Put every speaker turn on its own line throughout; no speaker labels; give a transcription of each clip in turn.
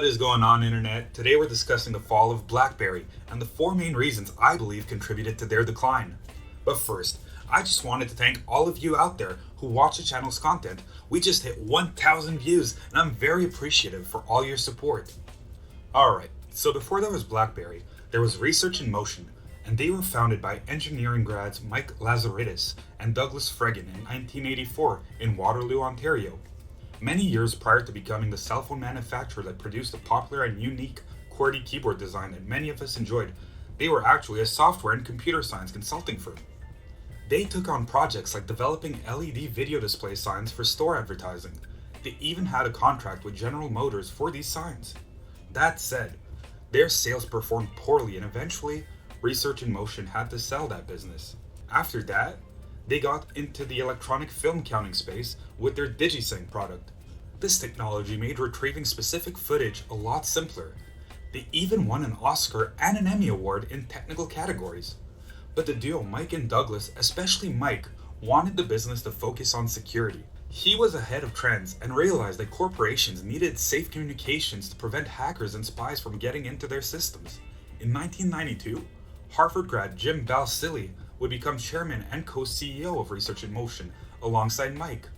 is going on, Internet? Today we're discussing the fall of BlackBerry and the 4 main reasons I believe contributed to their decline. But first, I just wanted to thank all of you out there who watch the channel's content. We just hit 1,000 views and I'm very appreciative for all your support. Alright, so before there was BlackBerry, there was Research in Motion, and they were founded by engineering grads Mike Lazaridis and Douglas Fregan in 1984 in Waterloo, Ontario. Many years prior to becoming the cell phone manufacturer that produced the popular and unique QWERTY keyboard design that many of us enjoyed, they were actually a software and computer science consulting firm. They took on projects like developing LED video display signs for store advertising. They even had a contract with General Motors for these signs. That said, their sales performed poorly and eventually Research in Motion had to sell that business. After that, they got into the electronic film counting space with their DigiSync product. This technology made retrieving specific footage a lot simpler. They even won an Oscar and an Emmy Award in technical categories. But the duo Mike and Douglas, especially Mike, wanted the business to focus on security. He was ahead of trends and realized that corporations needed safe communications to prevent hackers and spies from getting into their systems. In 1992, Harvard grad Jim Balsillie would become chairman and co-CEO of Research in Motion alongside Mike.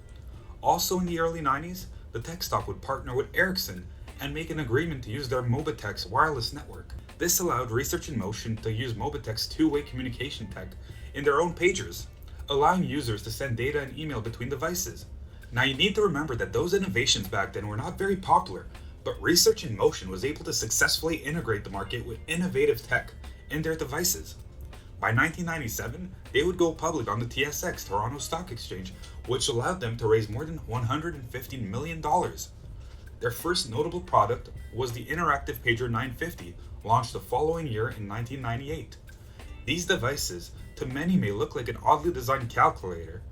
Also in the early 90s, the tech stock would partner with Ericsson and make an agreement to use their Mobitech's wireless network. This allowed Research in Motion to use Mobitech's two-way communication tech in their own pagers, allowing users to send data and email between devices. Now you need to remember that those innovations back then were not very popular, but Research in Motion was able to successfully integrate the market with innovative tech in their devices. By 1997, they would go public on the TSX, Toronto Stock Exchange, which allowed them to raise more than $150 million. Their first notable product was the interactive pager 950, launched the following year in 1998. These devices, to many, may look like an oddly designed calculator,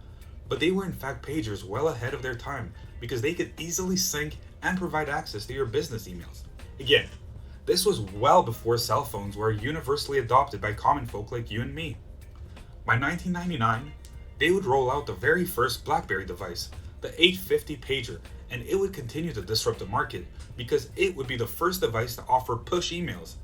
but they were in fact pagers well ahead of their time because they could easily sync and provide access to your business emails. Again, this was well before cell phones were universally adopted by common folk like you and me. By 1999, they would roll out the very first BlackBerry device, the 850 pager, and it would continue to disrupt the market because it would be the first device to offer push emails.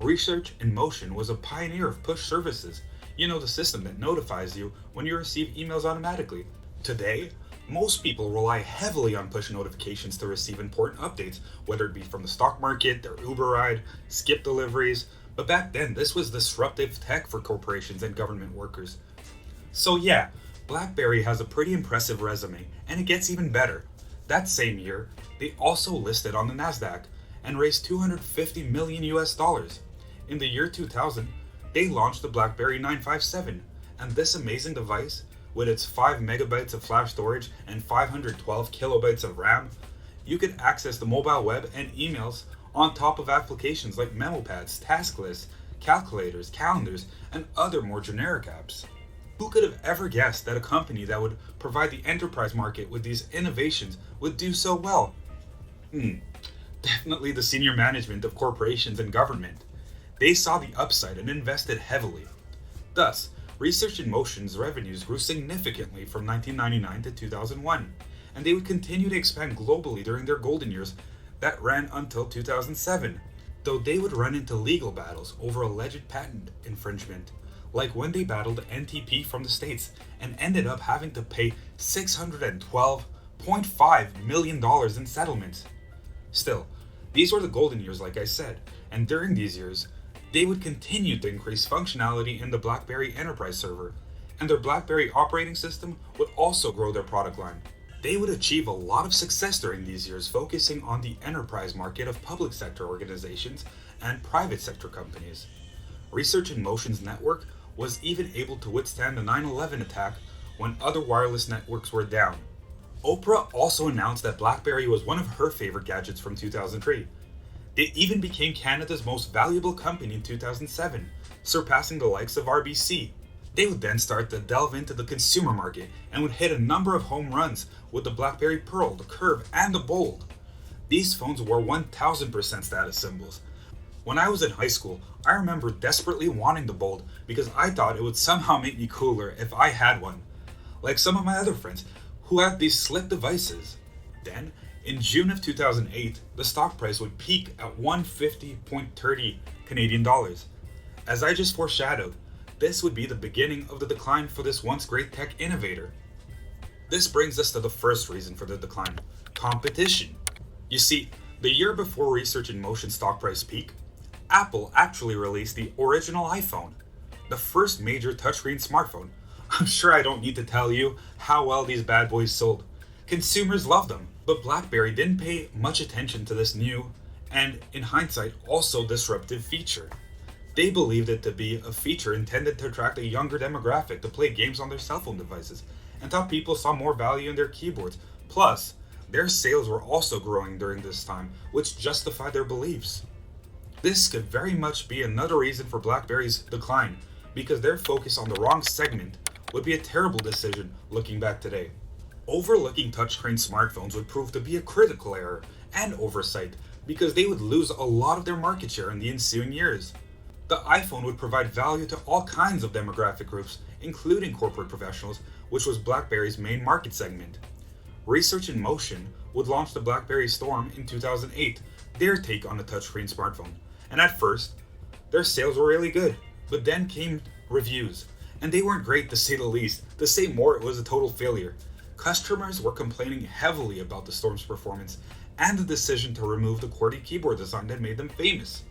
Research in Motion was a pioneer of push services, the system that notifies you when you receive emails automatically. Today, most people rely heavily on push notifications to receive important updates, whether it be from the stock market, their Uber ride, skip deliveries, but back then this was disruptive tech for corporations and government workers. So yeah, BlackBerry has a pretty impressive resume, and it gets even better. That same year, they also listed on the Nasdaq and raised $250 million US. In the year 2000, they launched the BlackBerry 957, and this amazing device, with its 5 megabytes of flash storage and 512 kilobytes of RAM, you could access the mobile web and emails on top of applications like memo pads, task lists, calculators, calendars, and other more generic apps. Who could have ever guessed that a company that would provide the enterprise market with these innovations would do so well? Definitely the senior management of corporations and government. They saw the upside and invested heavily. Thus, Research in Motion's revenues grew significantly from 1999 to 2001, and they would continue to expand globally during their golden years that ran until 2007, though they would run into legal battles over alleged patent infringement, like when they battled NTP from the States and ended up having to pay $612.5 million in settlements. Still, these were the golden years, like I said, and during these years, they would continue to increase functionality in the BlackBerry Enterprise server, and their BlackBerry operating system would also grow their product line. They would achieve a lot of success during these years, focusing on the enterprise market of public sector organizations and private sector companies. Research in Motion's network was even able to withstand the 9/11 attack when other wireless networks were down. Oprah also announced that BlackBerry was one of her favorite gadgets from 2003. They even became Canada's most valuable company in 2007, surpassing the likes of RBC. They would then start to delve into the consumer market and would hit a number of home runs with the BlackBerry Pearl, the Curve, and the Bold. These phones were 1000% status symbols. When I was in high school, I remember desperately wanting the Bold because I thought it would somehow make me cooler if I had one, like some of my other friends who had these slick devices. Then, In June of 2008, the stock price would peak at 150.30 Canadian dollars. As I just foreshadowed, this would be the beginning of the decline for this once great tech innovator. This brings us to the first reason for the decline: competition. You see, the year before Research in Motion stock price peak, Apple actually released the original iPhone, the first major touchscreen smartphone. I'm sure I don't need to tell you how well these bad boys sold. Consumers loved them, but BlackBerry didn't pay much attention to this new, and in hindsight, also disruptive feature. They believed it to be a feature intended to attract a younger demographic to play games on their cell phone devices, and thought people saw more value in their keyboards. Plus, their sales were also growing during this time, which justified their beliefs. This could very much be another reason for BlackBerry's decline, because their focus on the wrong segment would be a terrible decision looking back today. Overlooking touchscreen smartphones would prove to be a critical error and oversight, because they would lose a lot of their market share in the ensuing years. The iPhone would provide value to all kinds of demographic groups, including corporate professionals, which was BlackBerry's main market segment. Research in Motion would launch the BlackBerry Storm in 2008, their take on a touchscreen smartphone. And at first, their sales were really good, but then came reviews, and they weren't great to say the least. To say more, it was a total failure. Customers were complaining heavily about the Storm's performance and the decision to remove the QWERTY keyboard design that made them famous.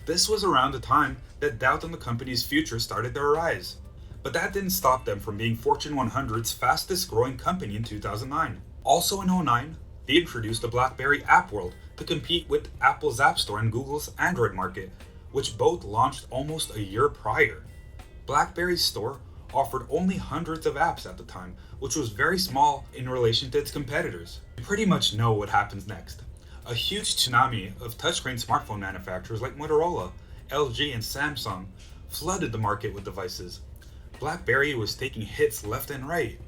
This was around the time that doubt on the company's future started to arise. But that didn't stop them from being Fortune 100's fastest growing company in 2009. Also in 2009, they introduced the BlackBerry App World to compete with Apple's App Store and Google's Android market, which both launched almost a year prior. BlackBerry's store offered only hundreds of apps at the time, which was very small in relation to its competitors. You pretty much know what happens next. A huge tsunami of touchscreen smartphone manufacturers like Motorola, LG, and Samsung flooded the market with devices. BlackBerry was taking hits left and right.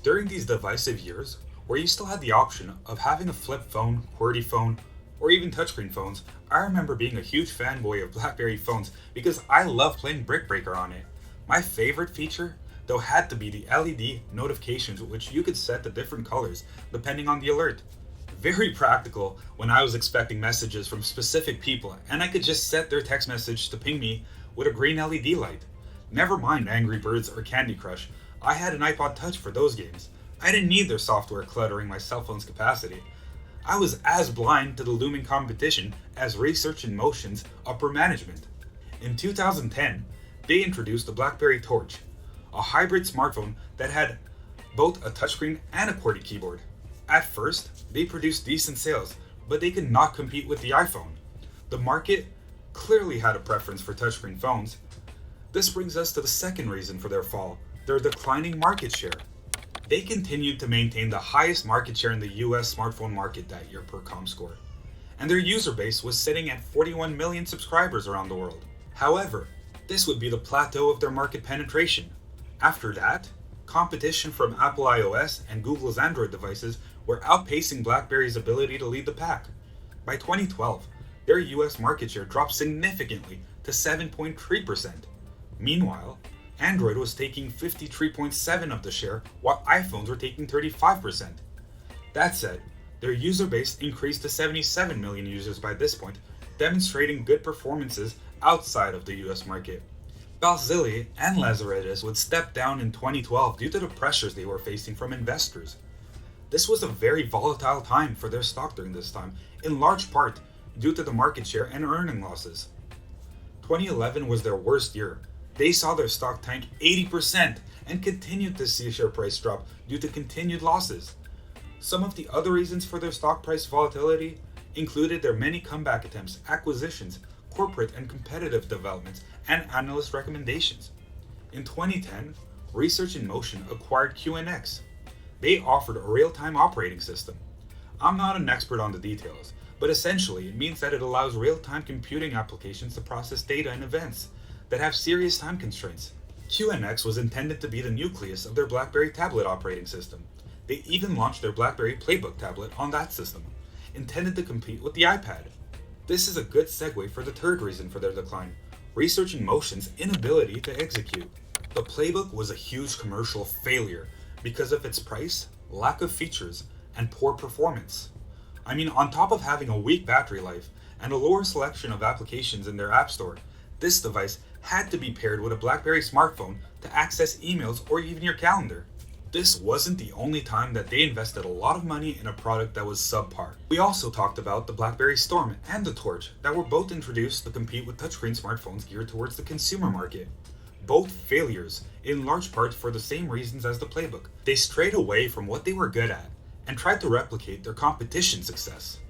During these divisive years, where you still had the option of having a flip phone, QWERTY phone, or even touchscreen phones, I remember being a huge fanboy of BlackBerry phones because I loved playing Brick Breaker on it. My favorite feature, though, had to be the LED notifications, which you could set to different colors depending on the alert. Very practical when I was expecting messages from specific people, and I could just set their text message to ping me with a green LED light. Never mind Angry Birds or Candy Crush, I had an iPod Touch for those games. I didn't need their software cluttering my cell phone's capacity. I was as blind to the looming competition as Research in Motion's upper management. In 2010, they introduced the BlackBerry Torch, a hybrid smartphone that had both a touchscreen and a QWERTY keyboard. At first, they produced decent sales, but they could not compete with the iPhone. The market clearly had a preference for touchscreen phones. This brings us to the second reason for their fall: their declining market share. They continued to maintain the highest market share in the US smartphone market that year per ComScore, and their user base was sitting at 41 million subscribers around the world. However, this would be the plateau of their market penetration. After that, competition from Apple iOS and Google's Android devices were outpacing BlackBerry's ability to lead the pack. By 2012, their US market share dropped significantly to 7.3%. Meanwhile, Android was taking 53.7% of the share, while iPhones were taking 35%. That said, their user base increased to 77 million users by this point, demonstrating good performances outside of the US market. Balzilli and Lazaridis would step down in 2012 due to the pressures they were facing from investors. This was a very volatile time for their stock during this time, in large part due to the market share and earning losses. 2011 was their worst year. They saw their stock tank 80% and continued to see share price drop due to continued losses. Some of the other reasons for their stock price volatility included their many comeback attempts, acquisitions, corporate and competitive developments, and analyst recommendations. In 2010, Research in Motion acquired QNX. They offered a real-time operating system. I'm not an expert on the details, but essentially it means that it allows real-time computing applications to process data and events that have serious time constraints. QNX was intended to be the nucleus of their BlackBerry tablet operating system. They even launched their BlackBerry Playbook tablet on that system, intended to compete with the iPad. This is a good segue for the third reason for their decline: Research in Motion's inability to execute. The Playbook was a huge commercial failure because of its price, lack of features, and poor performance. I mean, on top of having a weak battery life and a lower selection of applications in their app store, this device had to be paired with a BlackBerry smartphone to access emails or even your calendar. This wasn't the only time that they invested a lot of money in a product that was subpar. We also talked about the BlackBerry Storm and the Torch that were both introduced to compete with touchscreen smartphones geared towards the consumer market. Both failures, in large part for the same reasons as the playbook. They strayed away from what they were good at and tried to replicate their competition's success.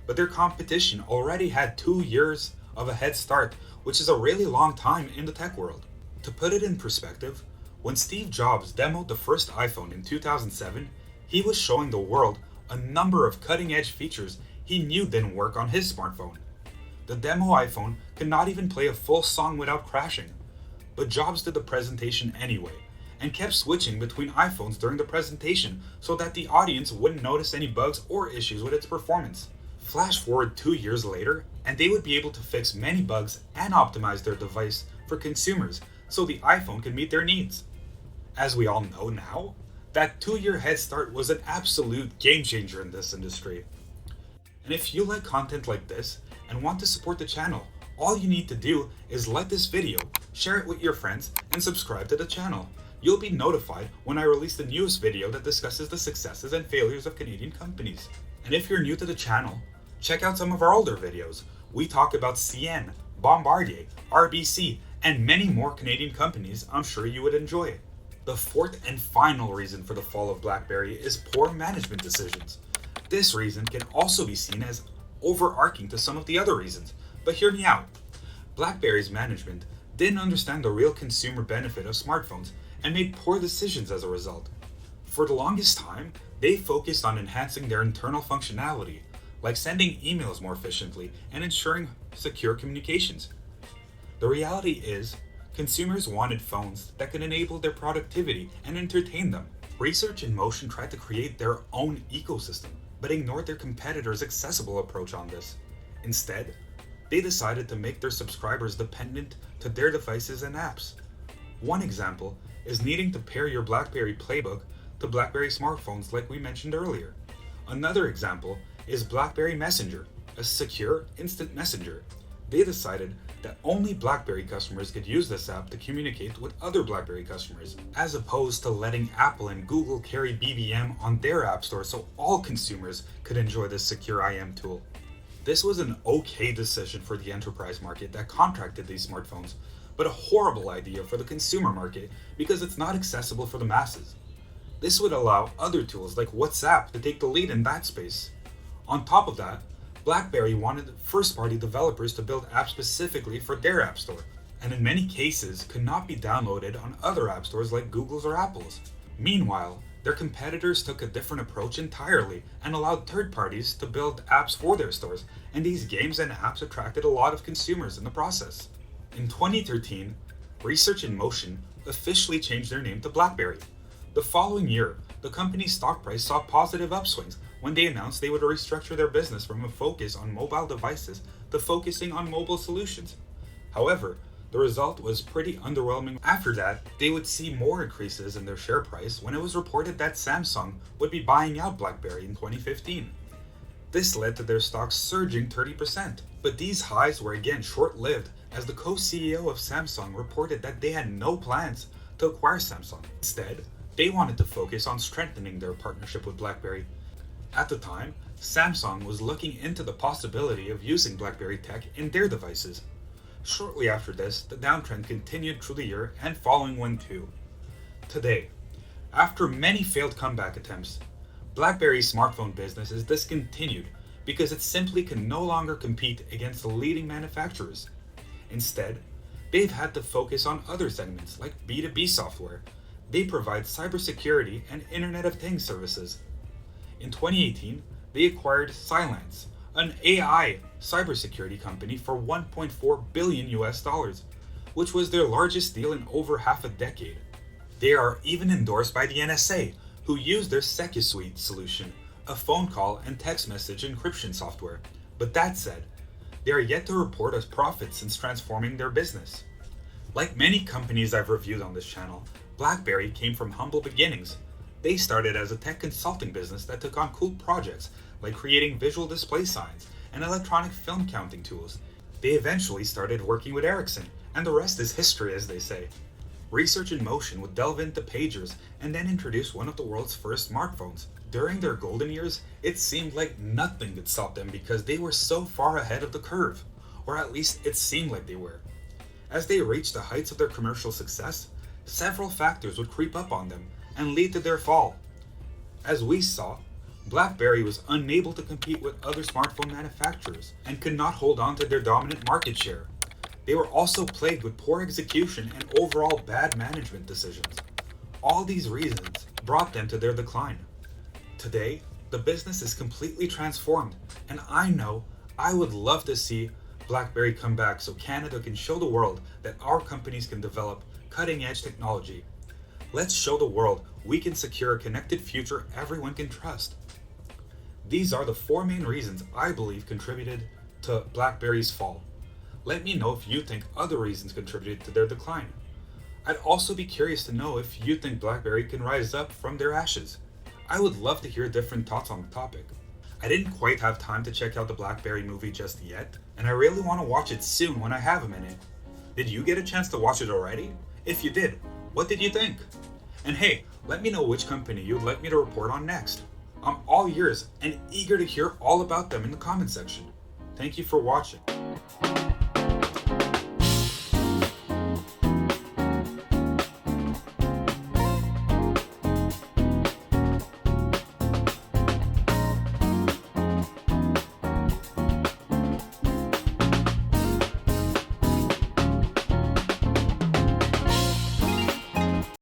But their competition already had 2 years of a head start, which is a really long time in the tech world. To put it in perspective, when Steve Jobs demoed the first iPhone in 2007, he was showing the world a number of cutting-edge features he knew didn't work on his smartphone. The demo iPhone could not even play a full song without crashing. But Jobs did the presentation anyway, and kept switching between iPhones during the presentation so that the audience wouldn't notice any bugs or issues with its performance. Flash forward 2 years later, and they would be able to fix many bugs and optimize their device for consumers so the iPhone could meet their needs. As we all know now, that 2-year head start was an absolute game changer in this industry. And if you like content like this and want to support the channel, all you need to do is like this video, share it with your friends, and subscribe to the channel. You'll be notified when I release the newest video that discusses the successes and failures of Canadian companies. And if you're new to the channel, check out some of our older videos. We talk about CN, Bombardier, RBC, and many more Canadian companies I'm sure you would enjoy. The fourth and final reason for the fall of BlackBerry is poor management decisions. This reason can also be seen as overarching to some of the other reasons, but hear me out. BlackBerry's management didn't understand the real consumer benefit of smartphones and made poor decisions as a result. For the longest time, they focused on enhancing their internal functionality, like sending emails more efficiently and ensuring secure communications. The reality is, consumers wanted phones that could enable their productivity and entertain them. Research in Motion tried to create their own ecosystem, but ignored their competitors' accessible approach on this. Instead, they decided to make their subscribers dependent to their devices and apps. One example is needing to pair your BlackBerry playbook to BlackBerry smartphones like we mentioned earlier. Another example is BlackBerry Messenger, a secure instant messenger. They decided that only BlackBerry customers could use this app to communicate with other BlackBerry customers, as opposed to letting Apple and Google carry BBM on their app store so all consumers could enjoy this secure IM tool. This was an okay decision for the enterprise market that contracted these smartphones, but a horrible idea for the consumer market because it's not accessible for the masses. This would allow other tools like WhatsApp to take the lead in that space. On top of that, BlackBerry wanted first-party developers to build apps specifically for their app store, and in many cases could not be downloaded on other app stores like Google's or Apple's. Meanwhile, their competitors took a different approach entirely and allowed third parties to build apps for their stores, and these games and apps attracted a lot of consumers in the process. In 2013, Research in Motion officially changed their name to BlackBerry. The following year, the company's stock price saw positive upswings when they announced they would restructure their business from a focus on mobile devices to focusing on mobile solutions. However, the result was pretty underwhelming. After that, they would see more increases in their share price when it was reported that Samsung would be buying out BlackBerry in 2015. This led to their stocks surging 30%, but these highs were again short-lived as the co-CEO of Samsung reported that they had no plans to acquire Samsung. Instead, they wanted to focus on strengthening their partnership with BlackBerry. At the time, Samsung was looking into the possibility of using BlackBerry tech in their devices. Shortly after this, the downtrend continued through the year and following one too. Today, after many failed comeback attempts, BlackBerry's smartphone business is discontinued because it simply can no longer compete against the leading manufacturers. Instead, they've had to focus on other segments like B2B software. They provide cybersecurity and Internet of Things services. In 2018, they acquired Cylance, an AI cybersecurity company for $1.4 billion, which was their largest deal in over half a decade. They are even endorsed by the NSA, who use their SecuSuite solution, a phone call and text message encryption software. But that said, they are yet to report as profits since transforming their business. Like many companies I've reviewed on this channel, BlackBerry came from humble beginnings. They started as a tech consulting business that took on cool projects like creating visual display signs and electronic film counting tools. They eventually started working with Ericsson, and the rest is history, as they say. Research in Motion would delve into pagers and then introduce one of the world's first smartphones. During their golden years, it seemed like nothing could stop them because they were so far ahead of the curve, or at least it seemed like they were. As they reached the heights of their commercial success, several factors would creep up on them and lead to their fall. As we saw, BlackBerry was unable to compete with other smartphone manufacturers and could not hold on to their dominant market share. They were also plagued with poor execution and overall bad management decisions. All these reasons brought them to their decline. Today, the business is completely transformed, and I know I would love to see BlackBerry come back so Canada can show the world that our companies can develop cutting-edge technology. Let's show the world we can secure a connected future everyone can trust. These are the 4 main reasons I believe contributed to BlackBerry's fall. Let me know if you think other reasons contributed to their decline. I'd also be curious to know if you think BlackBerry can rise up from their ashes. I would love to hear different thoughts on the topic. I didn't quite have time to check out the BlackBerry movie just yet, and I really want to watch it soon when I have a minute. Did you get a chance to watch it already? If you did, what did you think? And hey, let me know which company you'd like me to report on next. I'm all ears and eager to hear all about them in the comment section. Thank you for watching.